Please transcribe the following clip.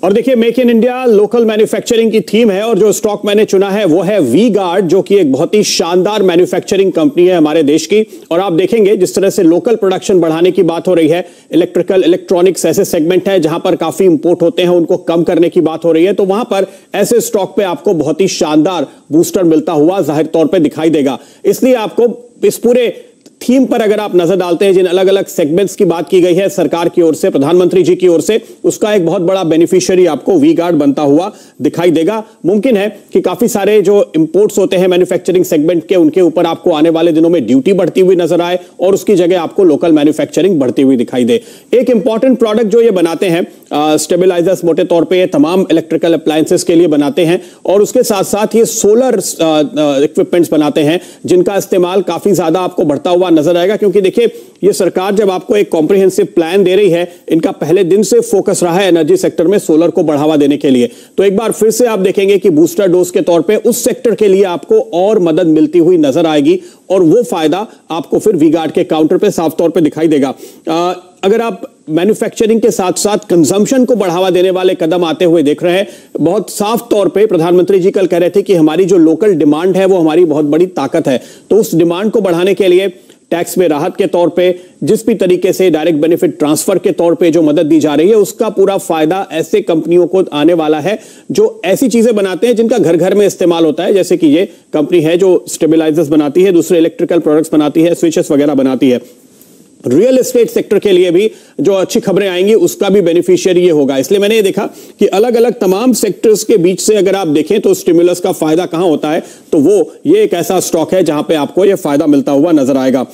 और देखिए, make in India local manufacturing की थीम है और जो स्टॉक मैंने चुना है वो है वी-गार्ड, जो कि एक बहुत ही शानदार मैन्युफैक्चरिंग कंपनी है हमारे देश की। और आप देखेंगे जिस तरह से लोकल प्रोडक्शन बढ़ाने की बात हो रही है, इलेक्ट्रिकल इलेक्ट्रॉनिक्स ऐसे सेगमेंट है जहां पर काफी इंपोर्ट होते हैं, उनको कम करने की बात हो रही है, तो वहां पर ऐसे स्टॉक पे आपको बहुत ही शानदार बूस्टर मिलता हुआ जाहिर तौर पर दिखाई देगा। इसलिए आपको इस पूरे थीम पर अगर आप नजर डालते हैं, जिन अलग अलग सेगमेंट्स की बात की गई है सरकार की ओर से, प्रधानमंत्री जी की ओर से, उसका एक बहुत बड़ा बेनिफिशियरी आपको वी-गार्ड बनता हुआ दिखाई देगा। मुमकिन है कि काफी सारे जो इंपोर्ट्स होते हैं मैन्युफैक्चरिंग सेगमेंट के, उनके ऊपर आपको आने वाले दिनों में ड्यूटी बढ़ती हुई नजर आए और उसकी जगह आपको लोकल मैन्युफैक्चरिंग बढ़ती हुई दिखाई दे। एक इंपॉर्टेंट प्रोडक्ट जो ये बनाते हैं, स्टेबलाइजर्स, मोटे तौर पर ये तमाम इलेक्ट्रिकल अप्लायंसेस के लिए बनाते हैं और उसके साथ साथ ये सोलर इक्विपमेंट्स बनाते हैं जिनका इस्तेमाल काफी ज्यादा आपको बढ़ता हुआ नजर आएगा। क्योंकि देखिए, ये सरकार जब आपको एक कॉम्प्रिहेंसिव प्लान दे रही है, इनका पहले दिन से फोकस रहा है एनर्जी सेक्टर में सोलर को बढ़ावा देने के लिए, तो एक बार फिर से आप देखेंगे कि बूस्टर डोज के तौर पे उस सेक्टर के लिए आपको और मदद मिलती हुई नजर आएगी और वो फायदा आपको फिर वी-गार्ड के काउंटर पे साफ तौर पे दिखाई देगा। अगर आप मैन्युफैक्चरिंग के साथ साथ कंजम्पशन को बढ़ावा देने वाले कदम आते हुए देख रहे हैं, बहुत साफ तौर पे प्रधानमंत्री जी कल कह रहे थे कि हमारी जो लोकल डिमांड है वो हमारी बहुत बड़ी ताकत है, तो उस डिमांड को बढ़ाने के लिए टैक्स में राहत के तौर पे, जिस भी तरीके से डायरेक्ट बेनिफिट ट्रांसफर के तौर पे जो मदद दी जा रही है, उसका पूरा फायदा ऐसे कंपनियों को आने वाला है जो ऐसी चीजें बनाते हैं जिनका घर घर में इस्तेमाल होता है। जैसे कि ये कंपनी है जो स्टेबलाइजर्स बनाती है, दूसरे इलेक्ट्रिकल प्रोडक्ट्स बनाती है, स्विचेस वगैरह बनाती है। रियल एस्टेट सेक्टर के लिए भी जो अच्छी खबरें आएंगी उसका भी बेनिफिशियरी ये होगा। इसलिए मैंने ये देखा कि अलग अलग तमाम सेक्टर्स के बीच से अगर आप देखें तो स्टिमुलस का फायदा कहां होता है, तो वो ये एक ऐसा स्टॉक है जहां पे आपको ये फायदा मिलता हुआ नजर आएगा।